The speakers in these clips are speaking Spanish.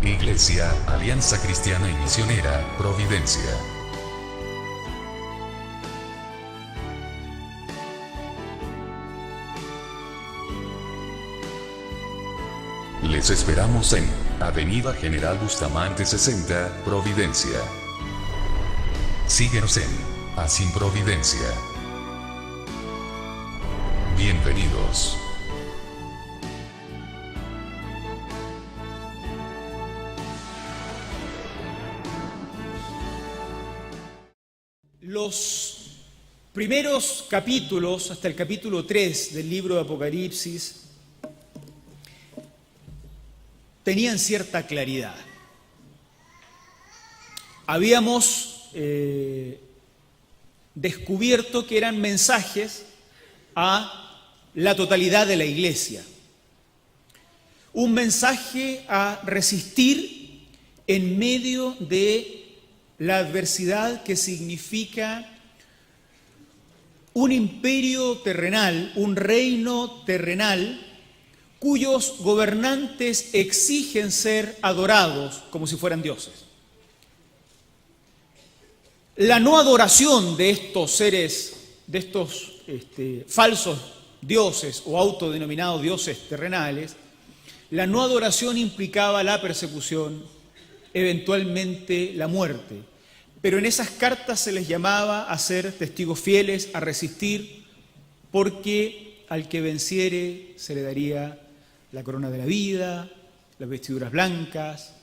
Iglesia, Alianza Cristiana y Misionera, Providencia. Les esperamos en Avenida General Bustamante 60, Providencia. Síguenos en Asin Providencia. Bienvenidos. Los primeros capítulos, hasta el capítulo 3 del libro de Apocalipsis, tenían cierta claridad. Habíamos descubierto que eran mensajes a la totalidad de la iglesia. Un mensaje a resistir en medio de la adversidad que significa un imperio terrenal, un reino terrenal, cuyos gobernantes exigen ser adorados como si fueran dioses. La no adoración de estos seres, de estos falsos dioses o autodenominados dioses terrenales, la no adoración implicaba la persecución, eventualmente la muerte. Pero en esas cartas se les llamaba a ser testigos fieles, a resistir, porque al que venciere se le daría la corona de la vida, las vestiduras blancas,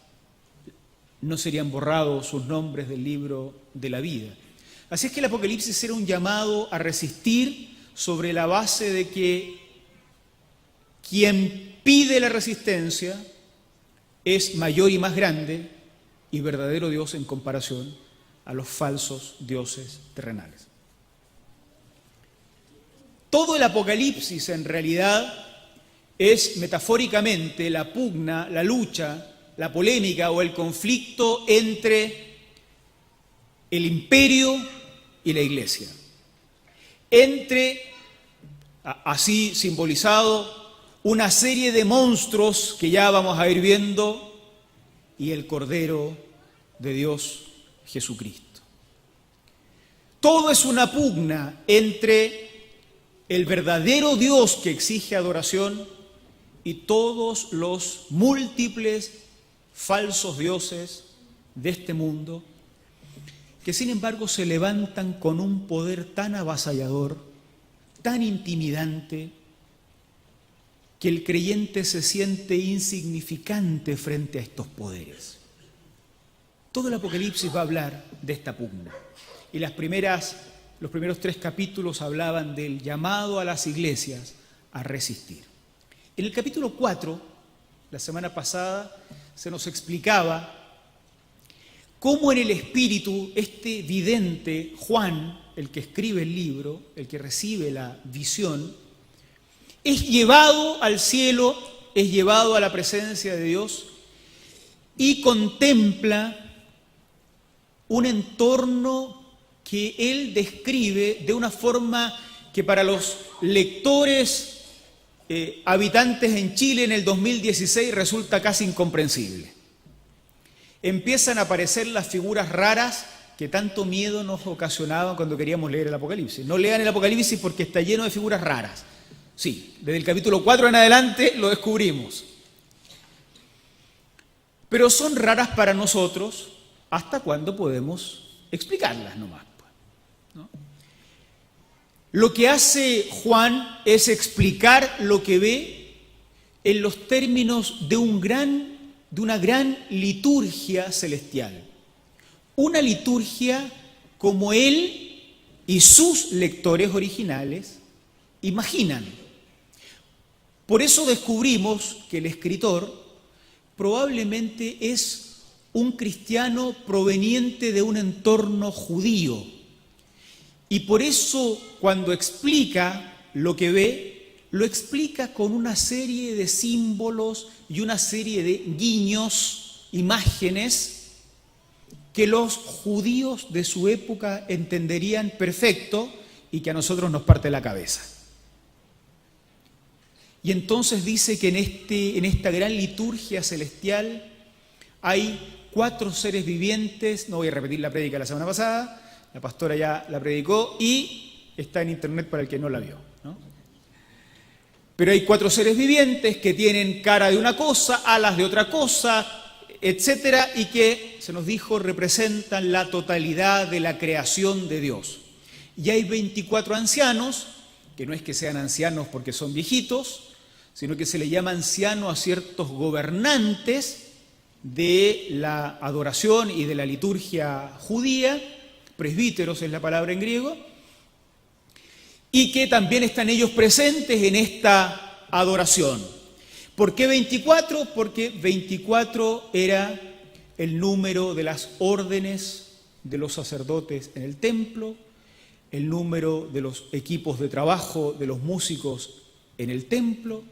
no serían borrados sus nombres del libro de la vida. Así es que el Apocalipsis era un llamado a resistir sobre la base de que quien pide la resistencia es mayor y más grande y verdadero Dios en comparación a los falsos dioses terrenales. Todo el Apocalipsis en realidad es metafóricamente la pugna, la lucha, la polémica o el conflicto entre el imperio y la iglesia. Entre, así simbolizado, una serie de monstruos que ya vamos a ir viendo y el Cordero de Dios Jesucristo. Todo es una pugna entre el verdadero Dios que exige adoración y todos los múltiples falsos dioses de este mundo que sin embargo se levantan con un poder tan avasallador, tan intimidante, que el creyente se siente insignificante frente a estos poderes. Todo el Apocalipsis va a hablar de esta pugna. Y los primeros 3 capítulos hablaban del llamado a las iglesias a resistir. En el capítulo 4, la semana pasada, se nos explicaba cómo en el Espíritu este vidente, Juan, el que escribe el libro, el que recibe la visión, es llevado al cielo, es llevado a la presencia de Dios y contempla un entorno que él describe de una forma que para los lectores habitantes en Chile en el 2016 resulta casi incomprensible. Empiezan a aparecer las figuras raras que tanto miedo nos ocasionaban cuando queríamos leer el Apocalipsis. No lean el Apocalipsis porque está lleno de figuras raras. Sí, desde el capítulo 4 en adelante lo descubrimos. Pero son raras para nosotros hasta cuando podemos explicarlas nomás, ¿no? Lo que hace Juan es explicar lo que ve en los términos de una gran liturgia celestial. Una liturgia como él y sus lectores originales imaginan. Por eso descubrimos que el escritor probablemente es un cristiano proveniente de un entorno judío. Y por eso cuando explica lo que ve, lo explica con una serie de símbolos y una serie de guiños, imágenes, que los judíos de su época entenderían perfecto y que a nosotros nos parte la cabeza. Y entonces dice que en esta gran liturgia celestial Hay 4 seres vivientes, no voy a repetir la prédica de la semana pasada, la pastora ya la predicó y está en internet para el que no la vio, ¿no? Pero hay 4 seres vivientes que tienen cara de una cosa, alas de otra cosa, etcétera, y que, se nos dijo, representan la totalidad de la creación de Dios. Y hay 24 ancianos, que no es que sean ancianos porque son viejitos, sino que se le llama anciano a ciertos gobernantes de la adoración y de la liturgia judía, presbíteros es la palabra en griego, y que también están ellos presentes en esta adoración. ¿Por qué 24? Porque 24 era el número de las órdenes de los sacerdotes en el templo, el número de los equipos de trabajo de los músicos en el templo,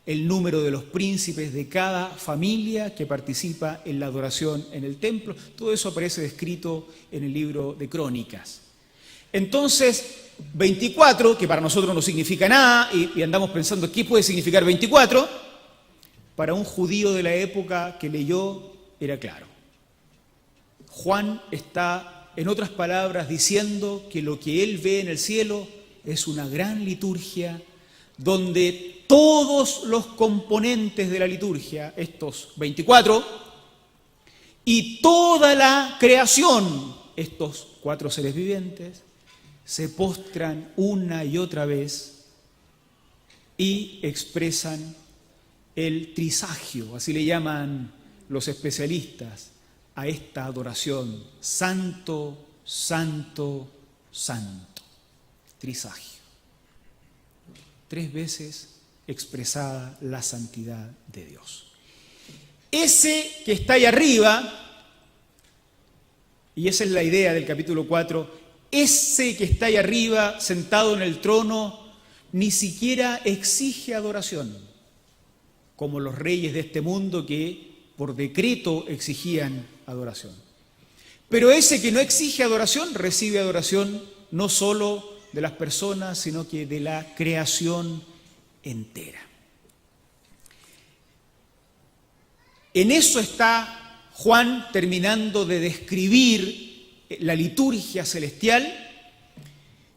el número de los príncipes de cada familia que participa en la adoración en el templo. Todo eso aparece descrito en el libro de Crónicas. Entonces, 24, que para nosotros no significa nada, y andamos pensando, ¿qué puede significar 24? Para un judío de la época que leyó, era claro. Juan está, en otras palabras, diciendo que lo que él ve en el cielo es una gran liturgia donde todos los componentes de la liturgia, estos 24, y toda la creación, estos 4 seres vivientes, se postran una y otra vez y expresan el trisagio, así le llaman los especialistas a esta adoración: santo, santo, santo. Trisagio. 3 veces expresada la santidad de Dios. Ese que está ahí arriba, y esa es la idea del capítulo 4, ese que está ahí arriba, sentado en el trono, ni siquiera exige adoración, como los reyes de este mundo que por decreto exigían adoración. Pero ese que no exige adoración, recibe adoración no solo de las personas, sino que de la creación entera. En eso está Juan terminando de describir la liturgia celestial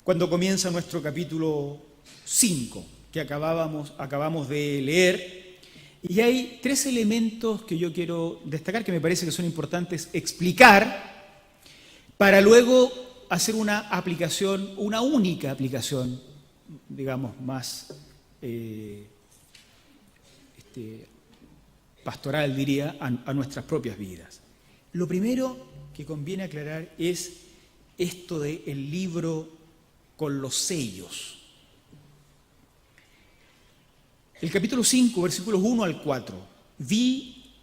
cuando comienza nuestro capítulo 5, que acabamos de leer. Y hay 3 elementos que yo quiero destacar, que me parece que son importantes explicar, para luego hacer una aplicación, una única aplicación, digamos, más pastoral, diría, a nuestras propias vidas. Lo primero que conviene aclarar es esto del libro con los sellos. El capítulo 5, versículos 1 al 4. Vi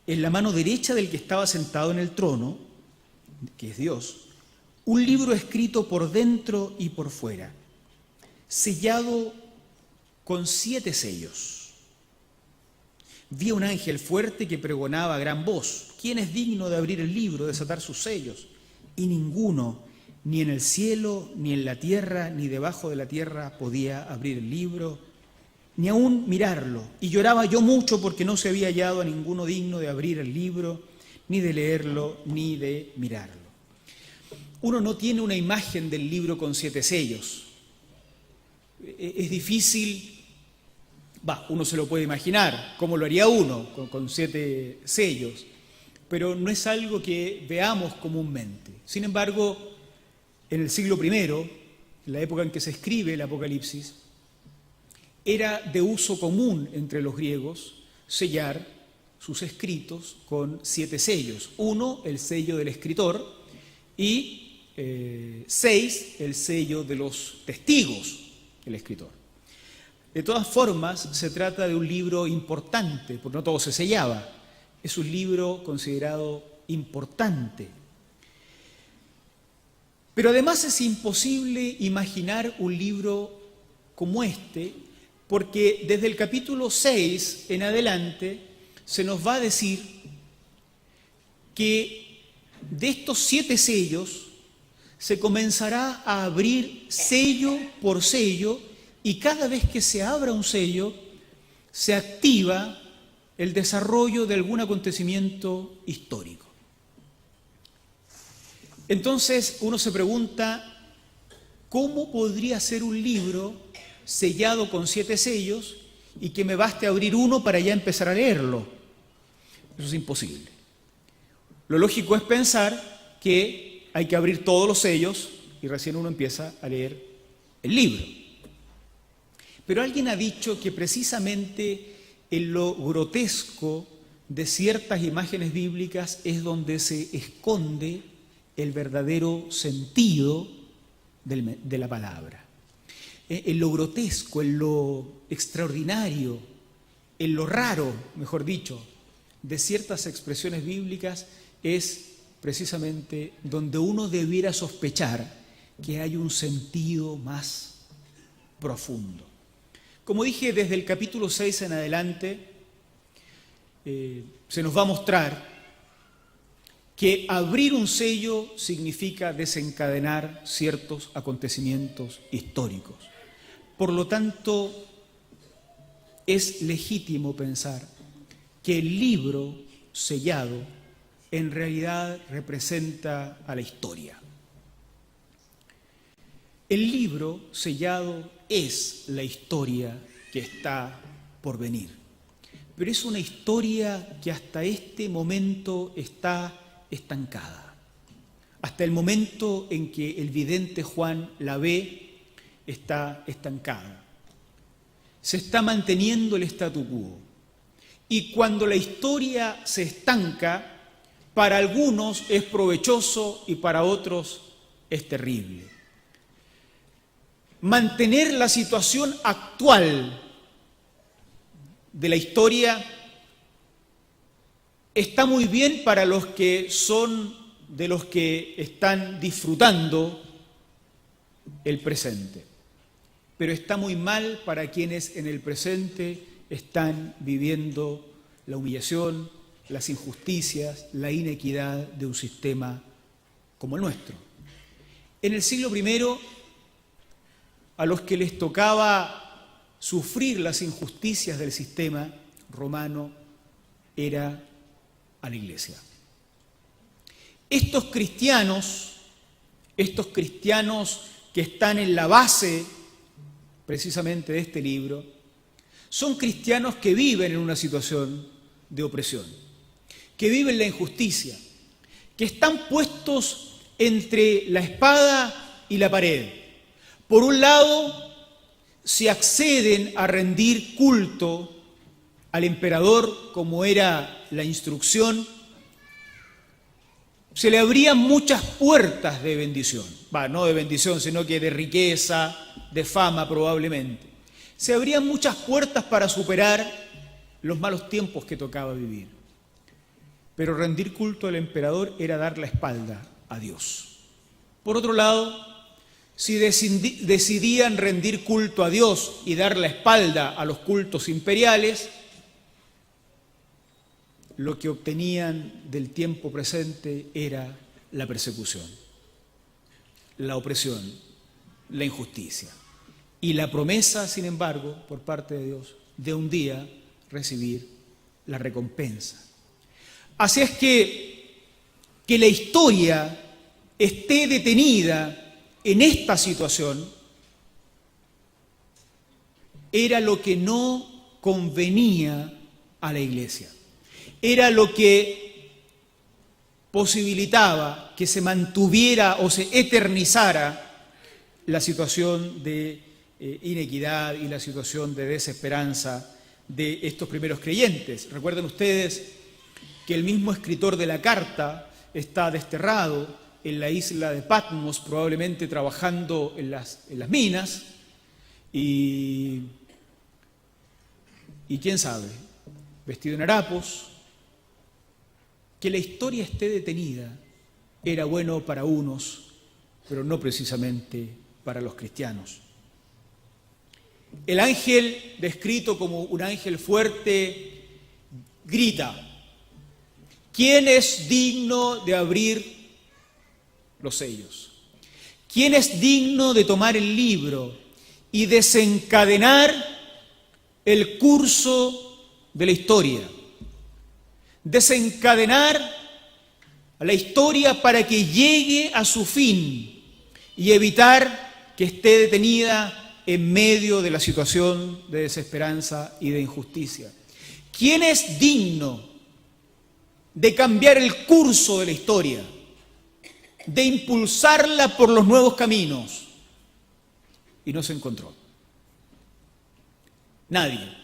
en la mano derecha del que estaba sentado en el trono, que es Dios, un libro escrito por dentro y por fuera, sellado con 7 sellos. Vi a un ángel fuerte que pregonaba a gran voz: ¿quién es digno de abrir el libro, de desatar sus sellos? Y ninguno, ni en el cielo, ni en la tierra, ni debajo de la tierra, podía abrir el libro, ni aún mirarlo. Y lloraba yo mucho porque no se había hallado a ninguno digno de abrir el libro, ni de leerlo, ni de mirarlo. Uno no tiene una imagen del libro con 7 sellos. Es difícil. Uno se lo puede imaginar, cómo lo haría uno con 7 sellos, pero no es algo que veamos comúnmente. Sin embargo, en el siglo I, en la época en que se escribe el Apocalipsis, era de uso común entre los griegos sellar sus escritos con 7 sellos. 1, el sello del escritor, y 6, el sello de los testigos, el escritor. De todas formas, se trata de un libro importante, porque no todo se sellaba. Es un libro considerado importante. Pero además es imposible imaginar un libro como este, porque desde el capítulo 6 en adelante se nos va a decir que de estos 7 sellos se comenzará a abrir sello por sello, y cada vez que se abra un sello, se activa el desarrollo de algún acontecimiento histórico. Entonces uno se pregunta, ¿cómo podría ser un libro sellado con 7 sellos y que me baste abrir uno para ya empezar a leerlo? Eso es imposible. Lo lógico es pensar que hay que abrir todos los sellos y recién uno empieza a leer el libro. Pero alguien ha dicho que precisamente en lo grotesco de ciertas imágenes bíblicas es donde se esconde el verdadero sentido de la palabra. En lo grotesco, en lo extraordinario, en lo raro, mejor dicho, de ciertas expresiones bíblicas es precisamente donde uno debiera sospechar que hay un sentido más profundo. Como dije, desde el capítulo 6 en adelante se nos va a mostrar que abrir un sello significa desencadenar ciertos acontecimientos históricos. Por lo tanto, es legítimo pensar que el libro sellado en realidad representa a la historia. El libro sellado es la historia que está por venir, pero es una historia que hasta este momento está estancada. Hasta el momento en que el vidente Juan la ve, está estancada. Se está manteniendo el statu quo. Y cuando la historia se estanca, para algunos es provechoso y para otros es terrible. Mantener la situación actual de la historia está muy bien para los que son de los que están disfrutando el presente, pero está muy mal para quienes en el presente están viviendo la humillación, las injusticias, la inequidad de un sistema como el nuestro. En el siglo I, a los que les tocaba sufrir las injusticias del sistema romano era a la Iglesia. Estos cristianos que están en la base precisamente de este libro, son cristianos que viven en una situación de opresión, que viven la injusticia, que están puestos entre la espada y la pared. Por un lado, si acceden a rendir culto al emperador como era la instrucción, se le abrían muchas puertas de bendición. No de bendición, sino que de riqueza, de fama probablemente. Se abrían muchas puertas para superar los malos tiempos que tocaba vivir. Pero rendir culto al emperador era dar la espalda a Dios. Por otro lado, si decidían rendir culto a Dios y dar la espalda a los cultos imperiales, lo que obtenían del tiempo presente era la persecución, la opresión, la injusticia y la promesa, sin embargo, por parte de Dios, de un día recibir la recompensa. Así es que la historia esté detenida en esta situación era lo que no convenía a la Iglesia. Era lo que posibilitaba que se mantuviera o se eternizara la situación de inequidad y la situación de desesperanza de estos primeros creyentes. Recuerden ustedes que el mismo escritor de la carta está desterrado en la isla de Patmos, probablemente trabajando en las minas, y quién sabe, vestido en harapos. Que la historia esté detenida era bueno para unos, pero no precisamente para los cristianos. El ángel, descrito como un ángel fuerte, grita: ¿quién es digno de abrir los sellos? ¿Quién es digno de tomar el libro y desencadenar el curso de la historia? desencadenar a la historia para que llegue a su fin y evitar que esté detenida en medio de la situación de desesperanza y de injusticia. ¿Quién es digno de cambiar el curso de la historia, de impulsarla por los nuevos caminos? Y no se encontró. Nadie.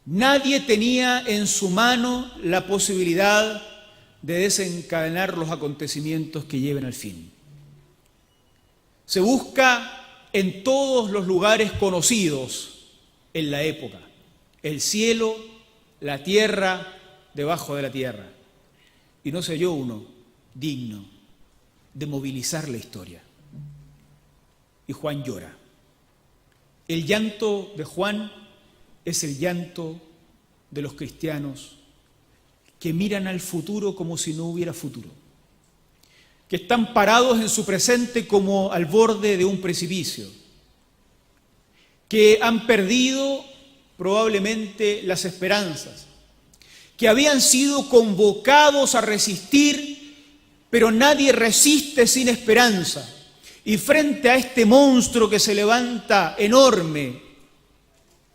Nadie tenía en su mano la posibilidad de desencadenar los acontecimientos que lleven al fin. Se busca en todos los lugares conocidos en la época: el cielo, la tierra, debajo de la tierra. Y no se halló uno digno de movilizar la historia. Y Juan llora. El llanto de Juan es el llanto de los cristianos que miran al futuro como si no hubiera futuro, que están parados en su presente como al borde de un precipicio, que han perdido probablemente las esperanzas, que habían sido convocados a resistir, pero nadie resiste sin esperanza. Y frente a este monstruo que se levanta enorme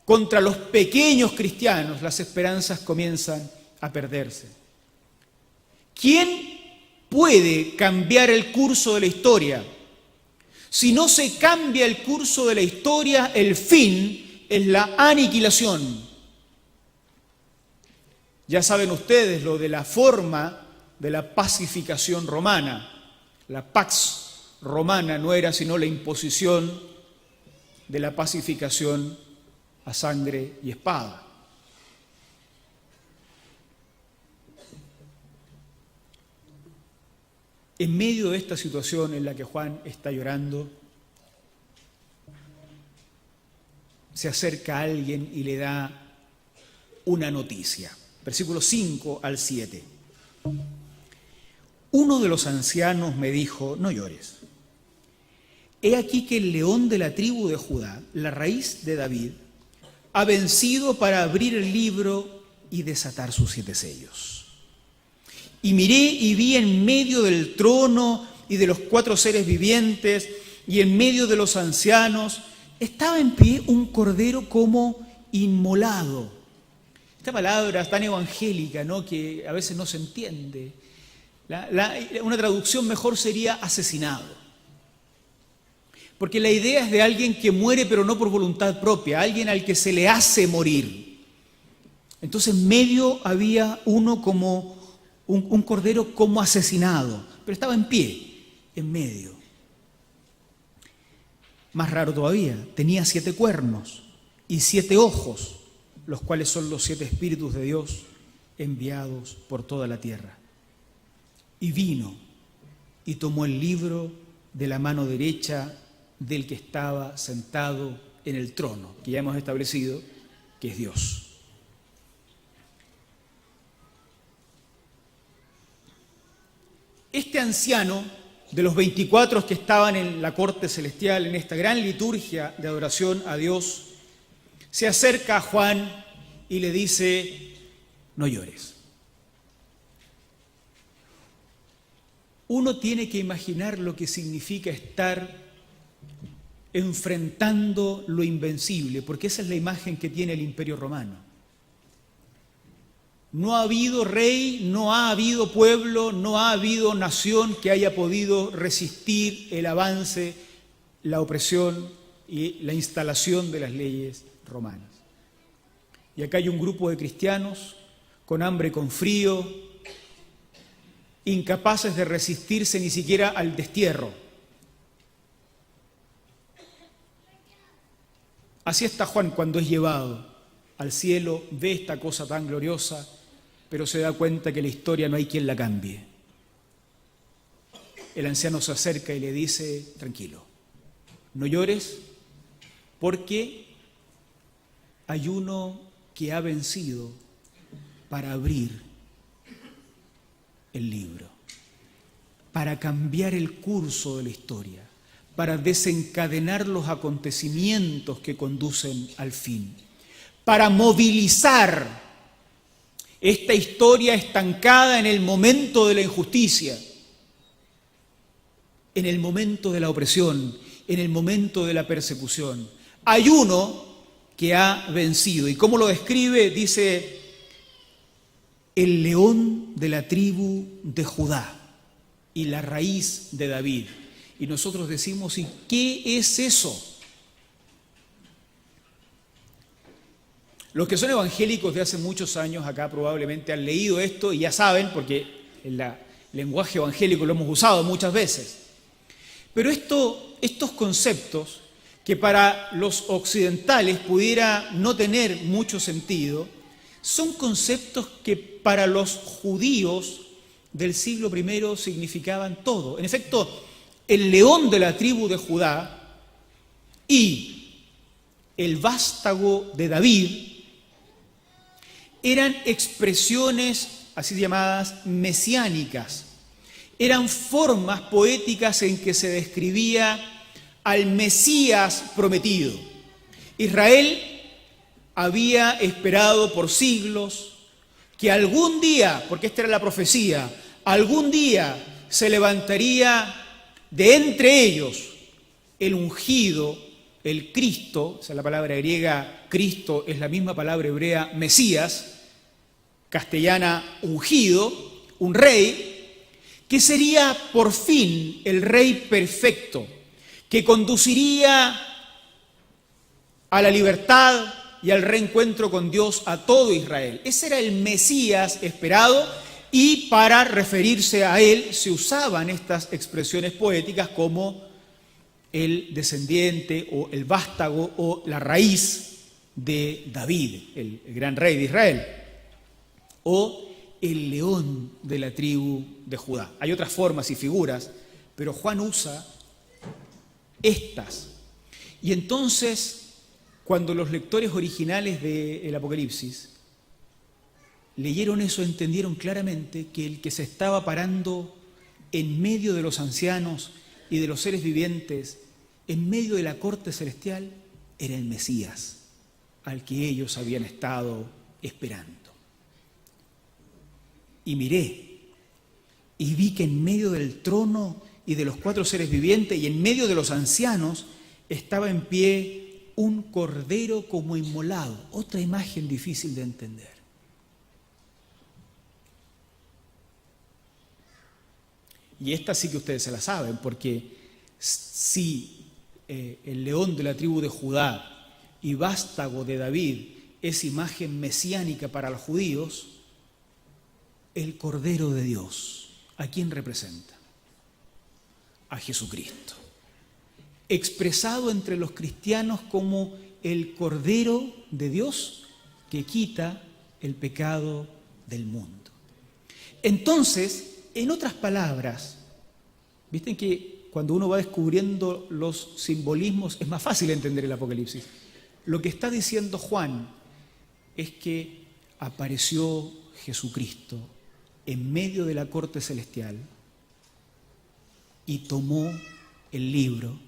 contra los pequeños cristianos, las esperanzas comienzan a perderse. ¿Quién puede cambiar el curso de la historia? Si no se cambia el curso de la historia, el fin es la aniquilación. Ya saben ustedes lo de la forma de la pacificación romana. La pax romana no era sino la imposición de la pacificación a sangre y espada. En medio de esta situación en la que Juan está llorando, se acerca a alguien y le da una noticia. Versículos 5 al 7. Uno de los ancianos me dijo: no llores. He aquí que el león de la tribu de Judá, la raíz de David, ha vencido para abrir el libro y desatar sus 7 sellos. Y miré y vi en medio del trono y de los 4 seres vivientes y en medio de los ancianos, estaba en pie un cordero como inmolado. Esta palabra tan evangélica, ¿no?, que a veces no se entiende. Una traducción mejor sería asesinado. Porque la idea es de alguien que muere pero no por voluntad propia, alguien al que se le hace morir. Entonces en medio había uno como un cordero como asesinado, pero estaba en pie, en medio. Más raro todavía, tenía 7 cuernos y 7 ojos, los cuales son los 7 espíritus de Dios enviados por toda la tierra. Y vino y tomó el libro de la mano derecha del que estaba sentado en el trono, que ya hemos establecido que es Dios. Este anciano, de los 24 que estaban en la corte celestial, en esta gran liturgia de adoración a Dios, se acerca a Juan y le dice: no llores. Uno tiene que imaginar lo que significa estar enfrentando lo invencible, porque esa es la imagen que tiene el Imperio Romano. No ha habido rey, no ha habido pueblo, no ha habido nación que haya podido resistir el avance, la opresión y la instalación de las leyes romanas. Y acá hay un grupo de cristianos con hambre, con frío, incapaces de resistirse ni siquiera al destierro. Así está Juan cuando es llevado al cielo, ve esta cosa tan gloriosa, pero se da cuenta que la historia no hay quien la cambie. El anciano se acerca y le dice: tranquilo, no llores, porque hay uno que ha vencido para abrir el libro, para cambiar el curso de la historia, para desencadenar los acontecimientos que conducen al fin, para movilizar esta historia estancada en el momento de la injusticia, en el momento de la opresión, en el momento de la persecución. Hay uno que ha vencido. ¿Y cómo lo describe? Dice, el león de la tribu de Judá y la raíz de David. Y nosotros decimos, ¿y qué es eso? Los que son evangélicos de hace muchos años acá probablemente han leído esto y ya saben, porque el lenguaje evangélico lo hemos usado muchas veces. Pero estos conceptos, que para los occidentales pudiera no tener mucho sentido, son conceptos que para los judíos del siglo I significaban todo. En efecto, el león de la tribu de Judá y el vástago de David eran expresiones así llamadas mesiánicas. Eran formas poéticas en que se describía al Mesías prometido. Israel había esperado por siglos que algún día, porque esta era la profecía, algún día se levantaría de entre ellos el ungido, el Cristo, esa es la palabra griega, Cristo es la misma palabra hebrea, Mesías, castellana ungido, un rey, que sería por fin el rey perfecto, que conduciría a la libertad y al reencuentro con Dios a todo Israel. Ese era el Mesías esperado y para referirse a él se usaban estas expresiones poéticas como el descendiente o el vástago o la raíz de David, el gran rey de Israel, o el león de la tribu de Judá. Hay otras formas y figuras, pero Juan usa estas. Y entonces, cuando los lectores originales del Apocalipsis leyeron eso, entendieron claramente que el que se estaba parando en medio de los ancianos y de los seres vivientes, en medio de la corte celestial, era el Mesías, al que ellos habían estado esperando. Y miré, y vi que en medio del trono y de los 4 seres vivientes y en medio de los ancianos estaba en pie un cordero como inmolado. Otra imagen difícil de entender. Y esta sí que ustedes se la saben, porque si el león de la tribu de Judá y vástago de David es imagen mesiánica para los judíos, el Cordero de Dios, ¿a quién representa? A Jesucristo, expresado entre los cristianos como el Cordero de Dios que quita el pecado del mundo. Entonces, en otras palabras, ¿visten que cuando uno va descubriendo los simbolismos es más fácil entender el Apocalipsis? Lo que está diciendo Juan es que apareció Jesucristo en medio de la corte celestial y tomó el libro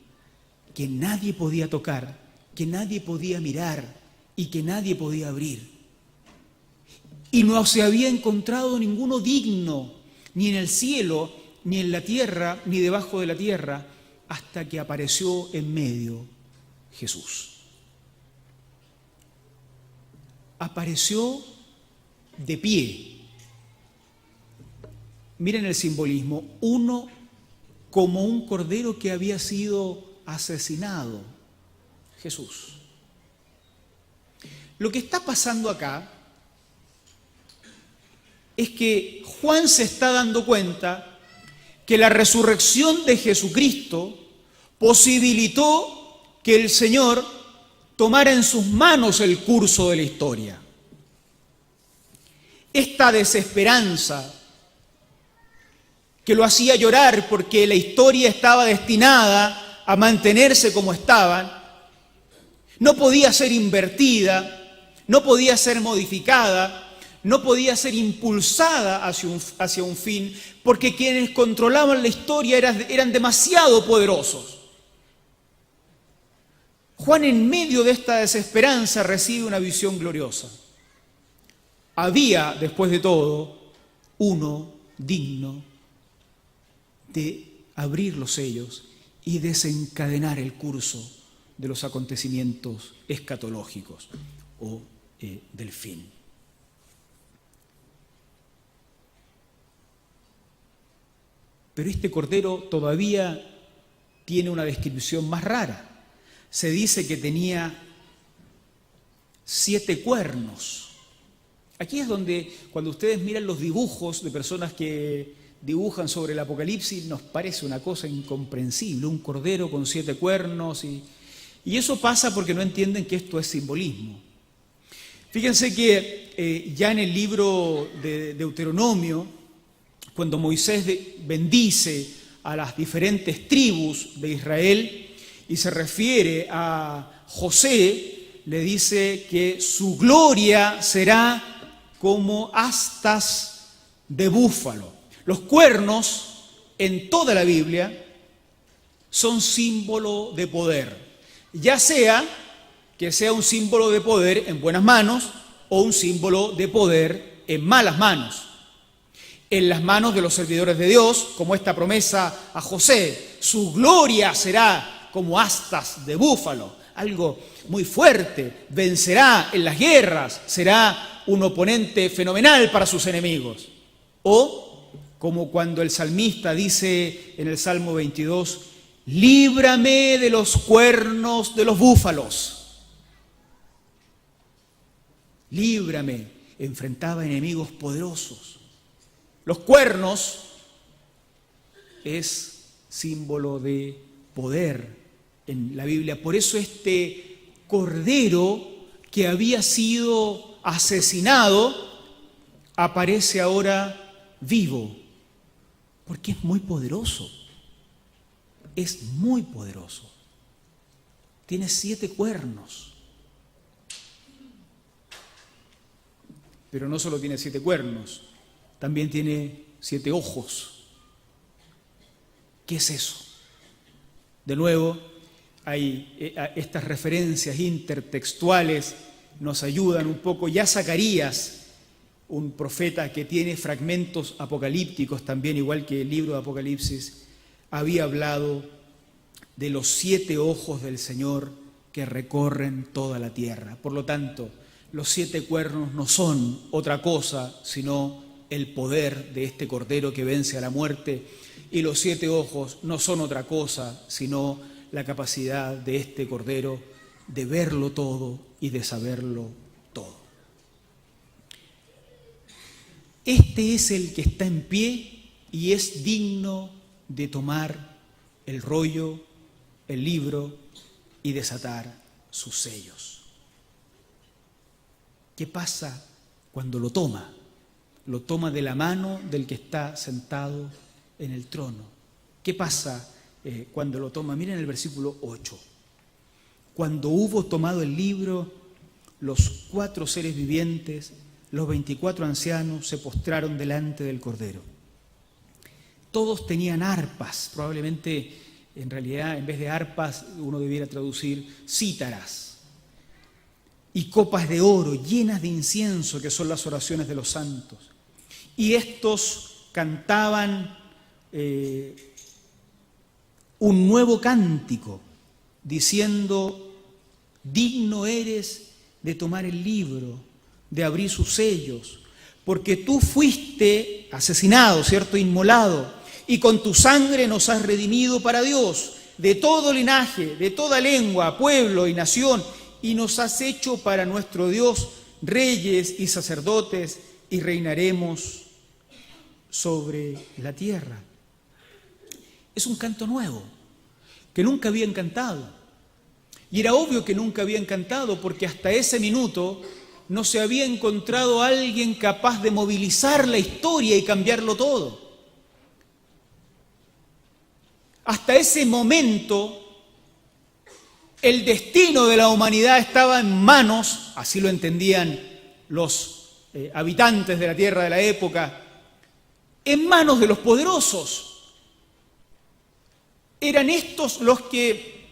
que nadie podía tocar, que nadie podía mirar y que nadie podía abrir. Y no se había encontrado ninguno digno, ni en el cielo, ni en la tierra, ni debajo de la tierra, hasta que apareció en medio Jesús. Apareció de pie. Miren el simbolismo, uno como un cordero que había sido asesinado, Jesús. Lo que está pasando acá es que Juan se está dando cuenta que la resurrección de Jesucristo posibilitó que el Señor tomara en sus manos el curso de la historia. Esta desesperanza que lo hacía llorar porque la historia estaba destinada a mantenerse como estaba, no podía ser invertida, no podía ser modificada, no podía ser impulsada hacia un fin, porque quienes controlaban la historia eran demasiado poderosos. Juan, en medio de esta desesperanza, recibe una visión gloriosa. había, después de todo, uno digno de abrir los sellos y desencadenar el curso de los acontecimientos escatológicos o del fin. Pero este cordero todavía tiene una descripción más rara. Se dice que tenía 7 cuernos. Aquí es donde, cuando ustedes miran los dibujos de personas que dibujan sobre el Apocalipsis, nos parece una cosa incomprensible, un cordero con 7 cuernos, y eso pasa porque no entienden que esto es simbolismo. Fíjense que ya en el libro de Deuteronomio, cuando Moisés bendice a las diferentes tribus de Israel y se refiere a José, le dice que su gloria será como astas de búfalo. Los cuernos en toda la Biblia son símbolo de poder, ya sea que sea un símbolo de poder en buenas manos o un símbolo de poder en malas manos. En las manos de los servidores de Dios, como esta promesa a José, su gloria será como astas de búfalo, algo muy fuerte, vencerá en las guerras, será un oponente fenomenal para sus enemigos. O, como cuando el salmista dice en el Salmo 22, líbrame de los cuernos de los búfalos. Líbrame, enfrentaba enemigos poderosos. Los cuernos es símbolo de poder en la Biblia. Por eso este cordero que había sido asesinado aparece ahora vivo, porque es muy poderoso. Es muy poderoso. Tiene 7 cuernos. Pero no solo tiene 7 cuernos, también tiene 7 ojos. ¿Qué es eso? De nuevo, hay estas referencias intertextuales nos ayudan un poco. Ya Zacarías, un profeta que tiene fragmentos apocalípticos también, igual que el libro de Apocalipsis, había hablado de los 7 ojos del Señor que recorren toda la tierra. Por lo tanto, los 7 cuernos no son otra cosa sino el poder de este cordero que vence a la muerte, y los 7 ojos no son otra cosa sino la capacidad de este cordero de verlo todo y de saberlo todo. Este es el que está en pie y es digno de tomar el rollo, el libro y desatar sus sellos. ¿Qué pasa cuando lo toma? Lo toma de la mano del que está sentado en el trono. ¿Qué pasa cuando lo toma? Miren el versículo 8. Cuando hubo tomado el libro, los 4 seres vivientes, los 24 ancianos, se postraron delante del Cordero. Todos tenían arpas, probablemente en realidad en vez de arpas uno debiera traducir cítaras, y copas de oro llenas de incienso, que son las oraciones de los santos. Y estos cantaban un nuevo cántico, diciendo, digno eres de tomar el libro, de abrir sus sellos, porque tú fuiste asesinado, ¿cierto?, inmolado, y con tu sangre nos has redimido para Dios, de todo linaje, de toda lengua, pueblo y nación, y nos has hecho para nuestro Dios reyes y sacerdotes, y reinaremos sobre la tierra. Es un canto nuevo, que nunca habían cantado. Y era obvio que nunca habían cantado, porque hasta ese minuto no se había encontrado alguien capaz de movilizar la historia y cambiarlo todo. Hasta ese momento, el destino de la humanidad estaba en manos, así lo entendían los habitantes de la tierra de la época, en manos de los poderosos. Eran estos los que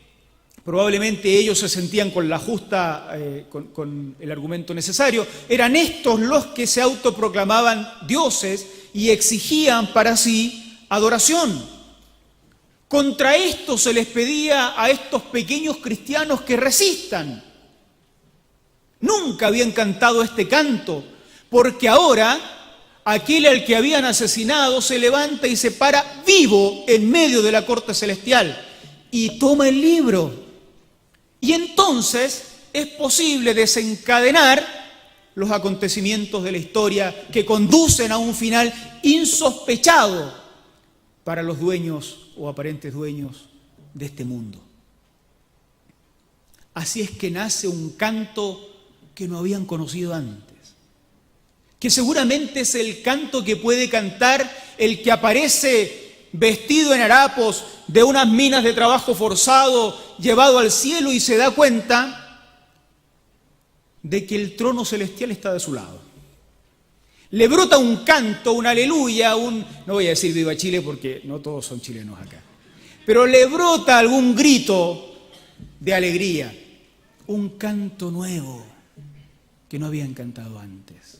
Probablemente ellos se sentían con con el argumento necesario. Eran estos los que se autoproclamaban dioses y exigían para sí adoración. Contra esto se les pedía a estos pequeños cristianos que resistan. Nunca habían cantado este canto, porque ahora aquel al que habían asesinado se levanta y se para vivo en medio de la corte celestial y toma el libro. Y entonces es posible desencadenar los acontecimientos de la historia que conducen a un final insospechado para los dueños o aparentes dueños de este mundo. Así es que nace un canto que no habían conocido antes, que seguramente es el canto que puede cantar el que aparece vestido en harapos de unas minas de trabajo forzado, llevado al cielo y se da cuenta de que el trono celestial está de su lado. Le brota un canto, un aleluya, no voy a decir viva Chile porque no todos son chilenos acá, pero le brota algún grito de alegría, un canto nuevo que no habían cantado antes.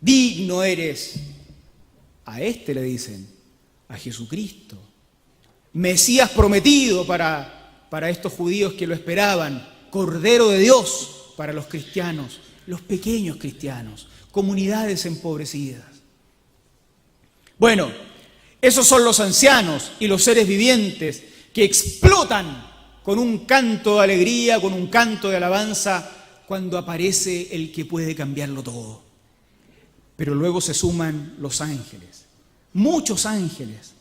Digno eres, a este le dicen, a Jesucristo, Mesías prometido para estos judíos que lo esperaban, Cordero de Dios para los cristianos, los pequeños cristianos, comunidades empobrecidas. Bueno, esos son los ancianos y los seres vivientes que explotan con un canto de alegría, con un canto de alabanza, cuando aparece el que puede cambiarlo todo. Pero luego se suman los ángeles, muchos ángeles,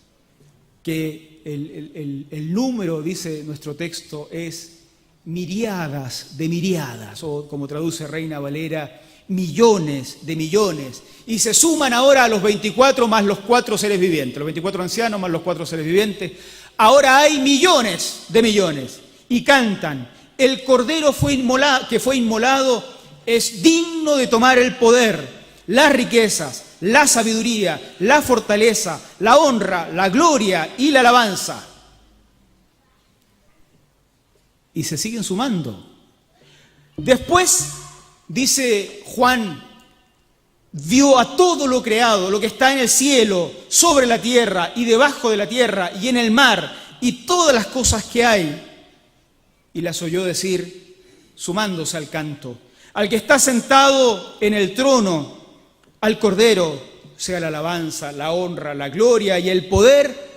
que el número, dice nuestro texto, es miriadas de miriadas, o como traduce Reina Valera, millones de millones, y se suman ahora a los 24 más los 4 seres vivientes, los 24 ancianos más los 4 seres vivientes. Ahora hay millones de millones, y cantan: el Cordero que fue inmolado es digno de tomar el poder, las riquezas, la sabiduría, la fortaleza, la honra, la gloria y la alabanza. Y se siguen sumando. Después, dice Juan, vio a todo lo creado, lo que está en el cielo, sobre la tierra y debajo de la tierra y en el mar, y todas las cosas que hay, y las oyó decir, sumándose al canto: al que está sentado en el trono, al Cordero, sea la alabanza, la honra, la gloria y el poder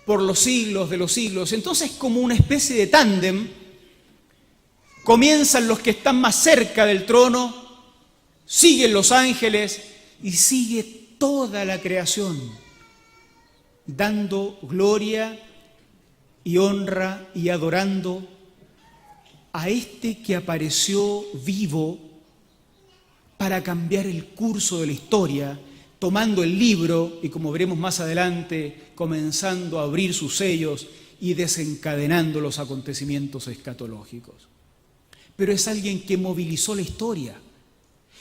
por los siglos de los siglos. Entonces, como una especie de tándem, comienzan los que están más cerca del trono, siguen los ángeles y sigue toda la creación, dando gloria y honra y adorando a este que apareció vivo para cambiar el curso de la historia, tomando el libro y, como veremos más adelante, comenzando a abrir sus sellos y desencadenando los acontecimientos escatológicos. Pero es alguien que movilizó la historia.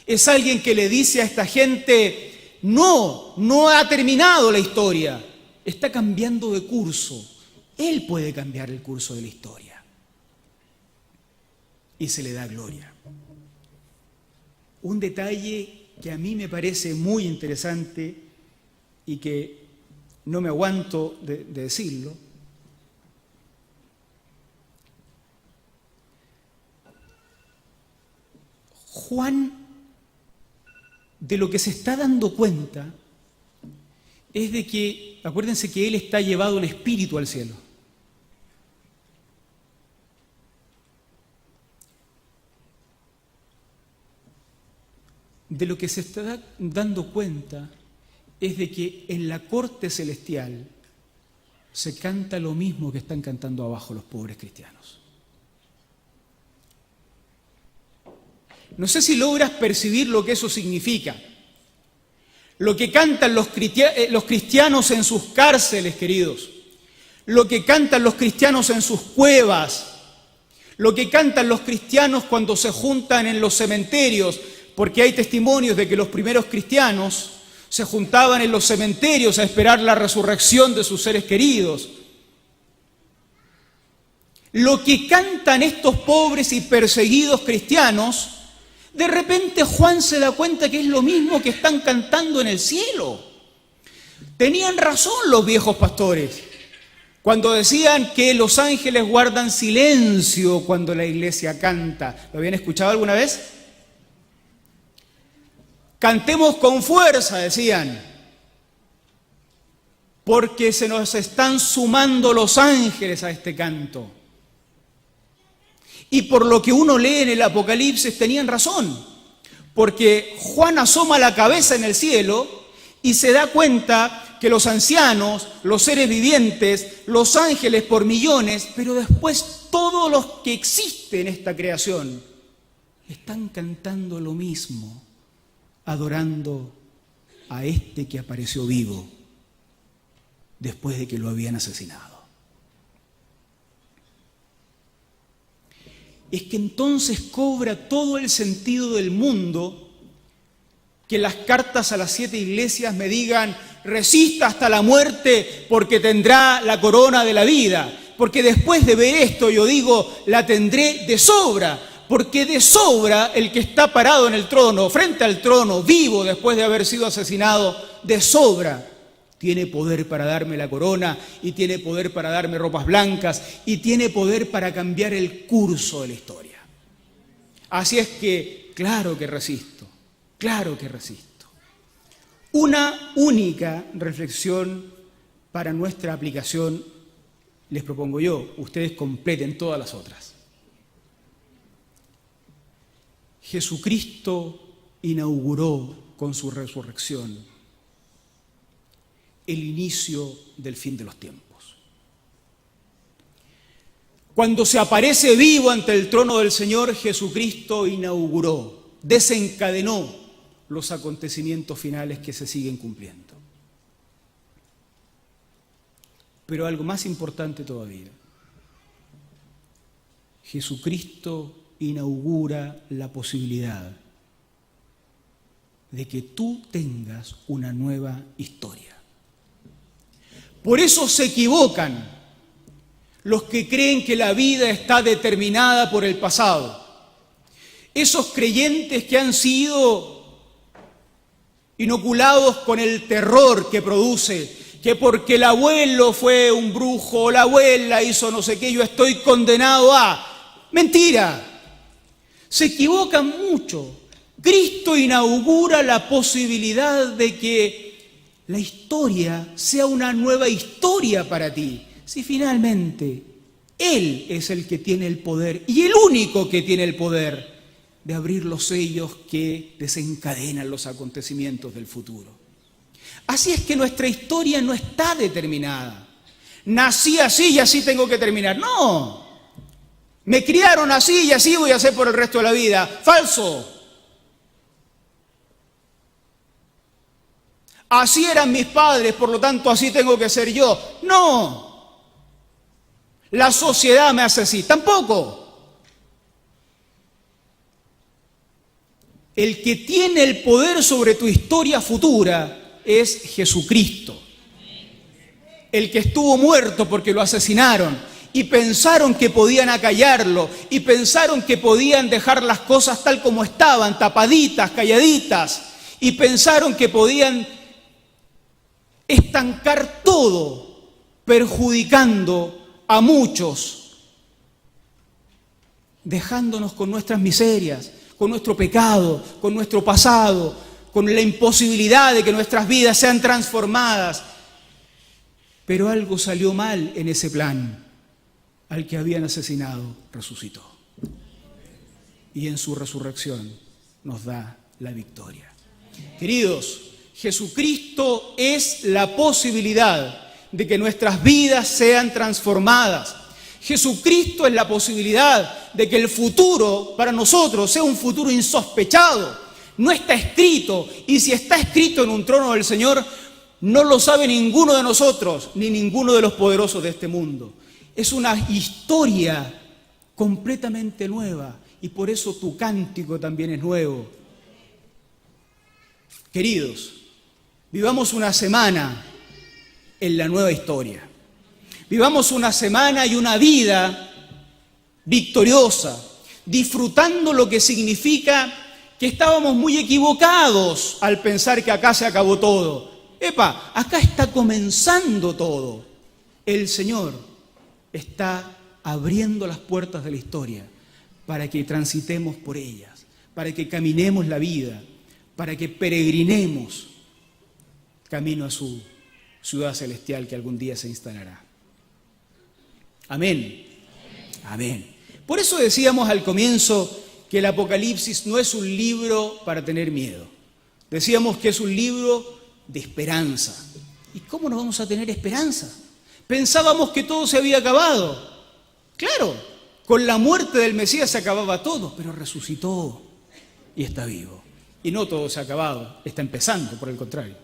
Es alguien que le dice a esta gente: no ha terminado la historia, está cambiando de curso. Él puede cambiar el curso de la historia. Y se le da gloria. Un detalle que a mí me parece muy interesante y que no me aguanto de decirlo. Juan, de lo que se está dando cuenta es de que, acuérdense que él está llevado en espíritu al cielo. De lo que se está dando cuenta es de que en la corte celestial se canta lo mismo que están cantando abajo los pobres cristianos. No sé si logras percibir lo que eso significa. Lo que cantan los cristianos en sus cárceles, queridos. Lo que cantan los cristianos en sus cuevas. Lo que cantan los cristianos cuando se juntan en los cementerios. Porque hay testimonios de que los primeros cristianos se juntaban en los cementerios a esperar la resurrección de sus seres queridos. lo que cantan estos pobres y perseguidos cristianos, de repente Juan se da cuenta que es lo mismo que están cantando en el cielo. Tenían razón los viejos pastores cuando decían que los ángeles guardan silencio cuando la iglesia canta. ¿Lo habían escuchado alguna vez? Cantemos con fuerza, decían, porque se nos están sumando los ángeles a este canto. Y por lo que uno lee en el Apocalipsis tenían razón, porque Juan asoma la cabeza en el cielo y se da cuenta que los ancianos, los seres vivientes, los ángeles por millones, pero después todos los que existen en esta creación, están cantando lo mismo, adorando a este que apareció vivo después de que lo habían asesinado. Es que entonces cobra todo el sentido del mundo que las cartas a las 7 iglesias me digan: resista hasta la muerte porque tendrá la corona de la vida. Porque después de ver esto yo digo, la tendré de sobra. Porque de sobra el que está parado en el trono, frente al trono, vivo después de haber sido asesinado, de sobra tiene poder para darme la corona, y tiene poder para darme ropas blancas, y tiene poder para cambiar el curso de la historia. Así es que, claro que resisto, claro que resisto. Una única reflexión para nuestra aplicación les propongo yo, ustedes completen todas las otras. Jesucristo inauguró con su resurrección el inicio del fin de los tiempos. Cuando se aparece vivo ante el trono del Señor, Jesucristo inauguró, desencadenó los acontecimientos finales que se siguen cumpliendo. Pero algo más importante todavía, Jesucristo inaugura la posibilidad de que tú tengas una nueva historia. Por eso se equivocan los que creen que la vida está determinada por el pasado. Esos creyentes que han sido inoculados con el terror que produce, que porque el abuelo fue un brujo o la abuela hizo no sé qué, yo estoy condenado a... Mentira. Se equivocan mucho. Cristo inaugura la posibilidad de que la historia sea una nueva historia para ti. Si finalmente Él es el que tiene el poder y el único que tiene el poder de abrir los sellos que desencadenan los acontecimientos del futuro. Así es que nuestra historia no está determinada. Nací así y así tengo que terminar. No. Me criaron así y así voy a ser por el resto de la vida. Falso. Así eran mis padres, por lo tanto así tengo que ser yo. No. La sociedad me hace así. Tampoco. El que tiene el poder sobre tu historia futura es Jesucristo. El que estuvo muerto porque lo asesinaron y pensaron que podían acallarlo y pensaron que podían dejar las cosas tal como estaban, tapaditas, calladitas, y pensaron que podían estancar todo, perjudicando a muchos, dejándonos con nuestras miserias, con nuestro pecado, con nuestro pasado, con la imposibilidad de que nuestras vidas sean transformadas. Pero algo salió mal en ese plan. Al que habían asesinado resucitó. Y en su resurrección nos da la victoria. Queridos, Jesucristo es la posibilidad de que nuestras vidas sean transformadas. Jesucristo es la posibilidad de que el futuro para nosotros sea un futuro insospechado. No está escrito, y si está escrito en un trono del Señor, no lo sabe ninguno de nosotros, ni ninguno de los poderosos de este mundo. Es una historia completamente nueva, y por eso tu cántico también es nuevo. Queridos, vivamos una semana en la nueva historia. Vivamos una semana y una vida victoriosa, disfrutando lo que significa que estábamos muy equivocados al pensar que acá se acabó todo. ¡Epa! Acá está comenzando todo. El Señor está abriendo las puertas de la historia para que transitemos por ellas, para que caminemos la vida, para que peregrinemos camino a su ciudad celestial que algún día se instalará. Amén. Amén. Por eso decíamos al comienzo que el Apocalipsis no es un libro para tener miedo. Decíamos que es un libro de esperanza. ¿Y cómo no vamos a tener esperanza? Pensábamos que todo se había acabado. Claro, con la muerte del Mesías se acababa todo, pero resucitó y está vivo. Y no todo se ha acabado, está empezando, por el contrario,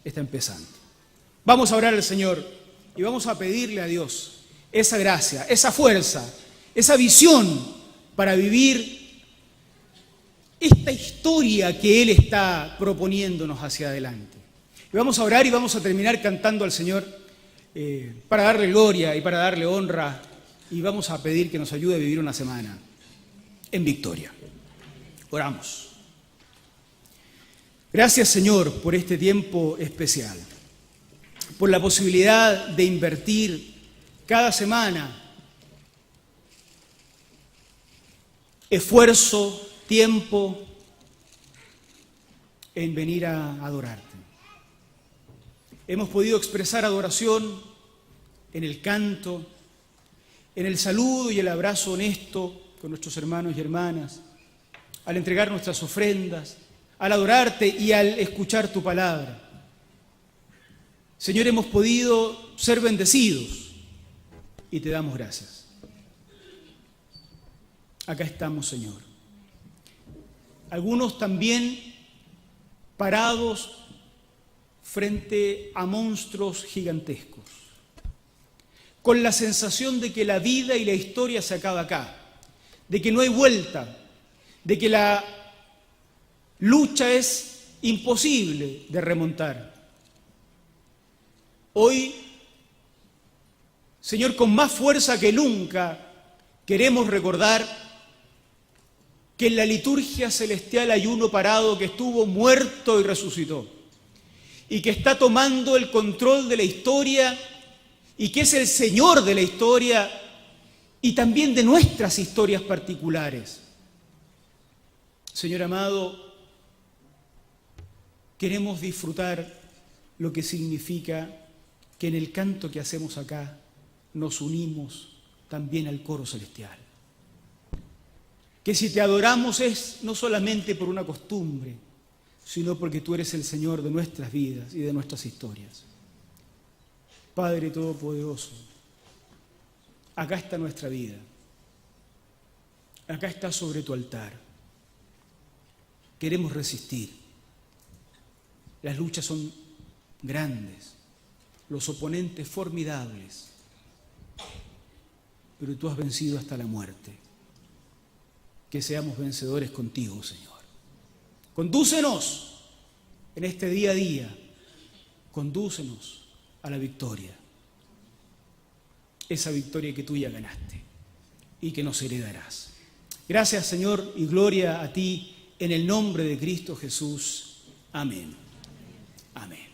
está empezando. Vamos a orar al Señor y vamos a pedirle a Dios esa gracia, esa fuerza, esa visión para vivir esta historia que Él está proponiéndonos hacia adelante. Y vamos a orar y vamos a terminar cantando al Señor para darle gloria y para darle honra, y vamos a pedir que nos ayude a vivir una semana en victoria. Oramos. Gracias, Señor, por este tiempo especial, por la posibilidad de invertir cada semana esfuerzo, tiempo en venir a adorarte. Hemos podido expresar adoración en el canto, en el saludo y el abrazo honesto con nuestros hermanos y hermanas, al entregar nuestras ofrendas, al adorarte y al escuchar tu palabra. Señor, hemos podido ser bendecidos y te damos gracias. Acá estamos, Señor. Algunos también parados frente a monstruos gigantescos, con la sensación de que la vida y la historia se acaba acá, de que no hay vuelta, de que la lucha es imposible de remontar. Hoy, Señor, con más fuerza que nunca, queremos recordar que en la liturgia celestial hay uno parado que estuvo muerto y resucitó, y que está tomando el control de la historia, y que es el Señor de la historia y también de nuestras historias particulares. Señor amado, queremos disfrutar lo que significa que en el canto que hacemos acá nos unimos también al coro celestial. Que si te adoramos es no solamente por una costumbre, sino porque tú eres el Señor de nuestras vidas y de nuestras historias. Padre Todopoderoso, acá está nuestra vida, acá está sobre tu altar. Queremos resistir. Las luchas son grandes, los oponentes formidables, pero tú has vencido hasta la muerte. Que seamos vencedores contigo, Señor. Condúcenos en este día a día, condúcenos a la victoria, esa victoria que tú ya ganaste y que nos heredarás. Gracias, Señor, y gloria a ti en el nombre de Cristo Jesús. Amén. Amén.